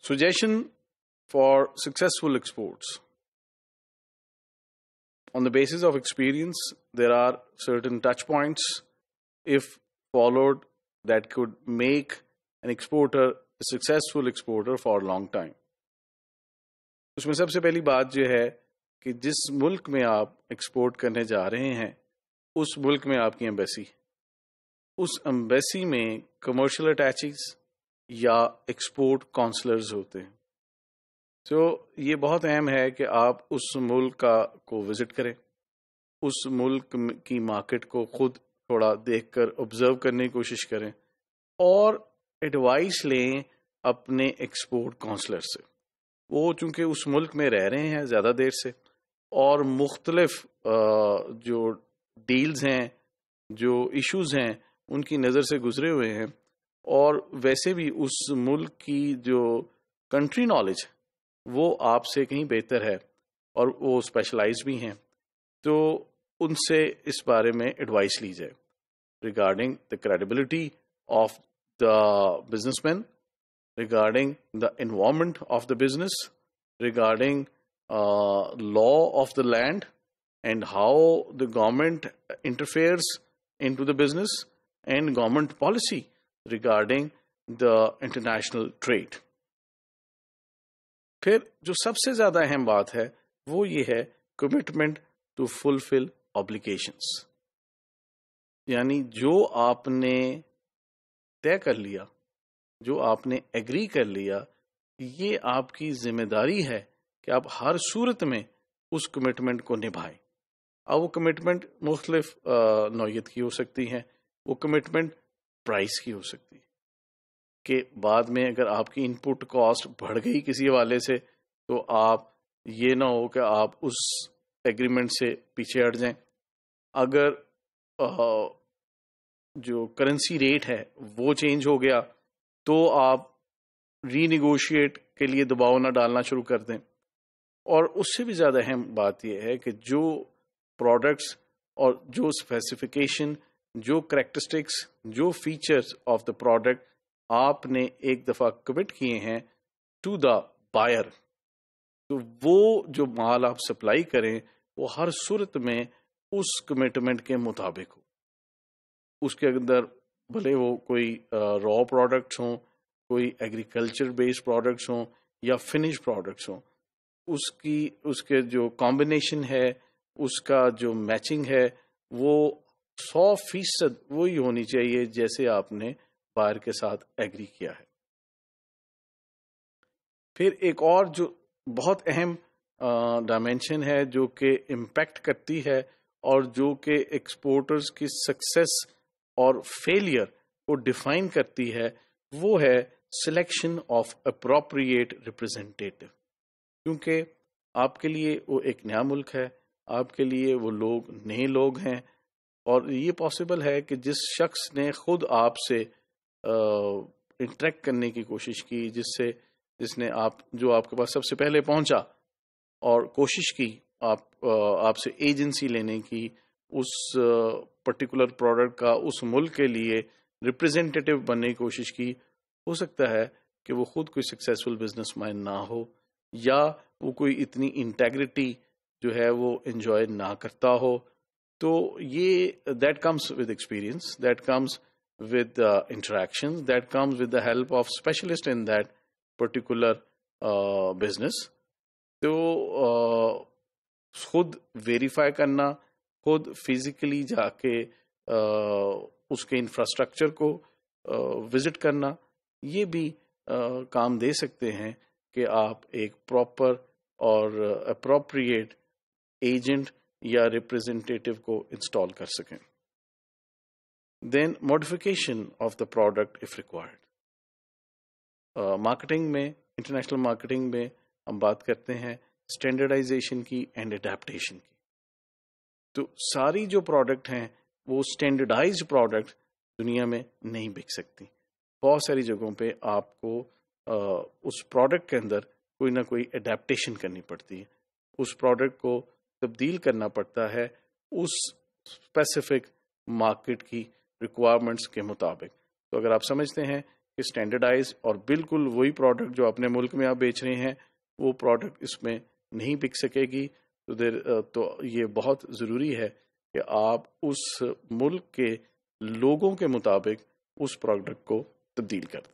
Suggestion for successful exports. On the basis of experience, there are certain touch points, if followed, that could make an exporter a successful exporter for a long time. اس میں سب سے پہلی بات یہ ہے کہ جس ملک میں آپ ایکسپورٹ کرنے جا رہے ہیں اس ملک میں آپ کی ایمبیسی، اس ایمبیسی میں کمرشل اٹیچیز یا ایکسپورٹ کونسلرز ہوتے ہیں. تو یہ بہت اہم ہے کہ آپ اس ملک کو وزٹ کریں، اس ملک کی مارکیٹ کو خود تھوڑا دیکھ کر آبزرو کرنے کی کوشش کریں اور ایڈوائس لیں اپنے ایکسپورٹ کونسلر سے. وہ چونکہ اس ملک میں رہ رہے ہیں زیادہ دیر سے اور مختلف جو ڈیلز ہیں، جو ایشوز ہیں، ان کی نظر سے گزرے ہوئے ہیں، اور ویسے بھی اس ملک کی جو کنٹری نالج وہ آپ سے کہیں بہتر ہے اور وہ اسپیشلائز بھی ہیں. تو ان سے اس بارے میں ایڈوائس لی جائے regarding the credibility of the business man, regarding the environment of the business, regarding law of the land and how the government interferes into the business, and government policy regarding the international trade. پھر جو سب سے زیادہ اہم بات ہے وہ یہ ہے commitment to fulfill obligations. یعنی جو آپ نے طے کر لیا، جو آپ نے ایگری کر لیا، یہ آپ کی ذمہ داری ہے کہ آپ ہر صورت میں اس کمٹمنٹ کو نبھائیں. اب وہ کمٹمنٹ مختلف نوعیت کی ہو سکتی ہیں. وہ کمٹمنٹ پرائس کی ہو سکتی ہے کہ بعد میں اگر آپ کی ان پٹ کاسٹ بڑھ گئی کسی حوالے سے تو آپ یہ نہ ہو کہ آپ اس ایگریمنٹ سے پیچھے ہٹ جائیں. اگر جو کرنسی ریٹ ہے وہ چینج ہو گیا تو آپ ری نیگوشیٹ کے لیے دباؤ نہ ڈالنا شروع کر دیں. اور اس سے بھی زیادہ اہم بات یہ ہے کہ جو پروڈکٹس اور جو اسپیسیفیکیشن، جو کریکٹرسٹکس، جو فیچرز آف دا پروڈکٹ آپ نے ایک دفعہ کمٹ کیے ہیں ٹو دا بائر، تو وہ جو مال آپ سپلائی کریں وہ ہر صورت میں اس کمٹمنٹ کے مطابق ہو. اس کے اندر بھلے وہ کوئی را پروڈکٹس ہوں، کوئی ایگریکلچر بیسڈ پروڈکٹس ہوں یا فنش پروڈکٹس ہوں، اس کے جو کمبینیشن ہے، اس کا جو میچنگ ہے، وہ 100% وہی ہونی چاہیے جیسے آپ نے بائر کے ساتھ ایگری کیا ہے. پھر ایک اور جو بہت اہم ڈائمینشن ہے جو کہ امپیکٹ کرتی ہے اور جو کہ ایکسپورٹرز کی سکسیس اور فیلئر کو ڈیفائن کرتی ہے، وہ ہے سلیکشن آف اپروپریٹ ریپرزینٹیٹو. کیونکہ آپ کے لیے وہ ایک نیا ملک ہے، آپ کے لیے وہ لوگ نئے لوگ ہیں، اور یہ پاسبل ہے کہ جس شخص نے خود آپ سے انٹریکٹ کرنے کی کوشش کی، جس نے جو آپ کے پاس سب سے پہلے پہنچا اور کوشش کی آپ سے ایجنسی لینے کی، اس پرٹیکولر پروڈکٹ کا اس ملک کے لیے ریپرزینٹیٹو بننے کی کوشش کی، ہو سکتا ہے کہ وہ خود کوئی سکسیسفل بزنس مین نہ ہو، یا وہ کوئی اتنی انٹیگریٹی جو ہے وہ انجوائے نہ کرتا ہو. تو یہ that comes with experience, that comes with interaction, that comes with the help of specialist in that particular business. تو خود ویریفائی کرنا، خود فزیکلی جا کے اس کے انفراسٹرکچر کو وزٹ کرنا، یہ بھی کام دے سکتے ہیں کہ آپ ایک پراپر اور اپروپریٹ ایجنٹ یا ریپرزینٹیٹو کو انسٹال کر سکیں. Then modification of the product if required. Marketing میں، انٹرنیشنل مارکیٹنگ میں ہم بات کرتے ہیں اسٹینڈرڈائزیشن کی اینڈ اڈیپٹیشن کی. تو ساری جو پروڈکٹ ہیں وہ اسٹینڈرڈائزڈ پروڈکٹ دنیا میں نہیں بک سکتی. بہت ساری جگہوں پہ آپ کو اس پروڈکٹ کے اندر کوئی نہ کوئی اڈیپٹیشن کرنی پڑتی ہے، اس پروڈکٹ کو تبدیل کرنا پڑتا ہے اس اسپیسیفک مارکیٹ کی ریکوائرمنٹس کے مطابق. تو اگر آپ سمجھتے ہیں کہ اسٹینڈرڈائز اور بالکل وہی پروڈکٹ جو اپنے ملک میں آپ بیچ رہے ہیں وہ پروڈکٹ اس میں نہیں بک سکے گی. تو یہ بہت ضروری ہے کہ آپ اس ملک کے لوگوں کے مطابق اس پروڈکٹ کو تبدیل کر دیں.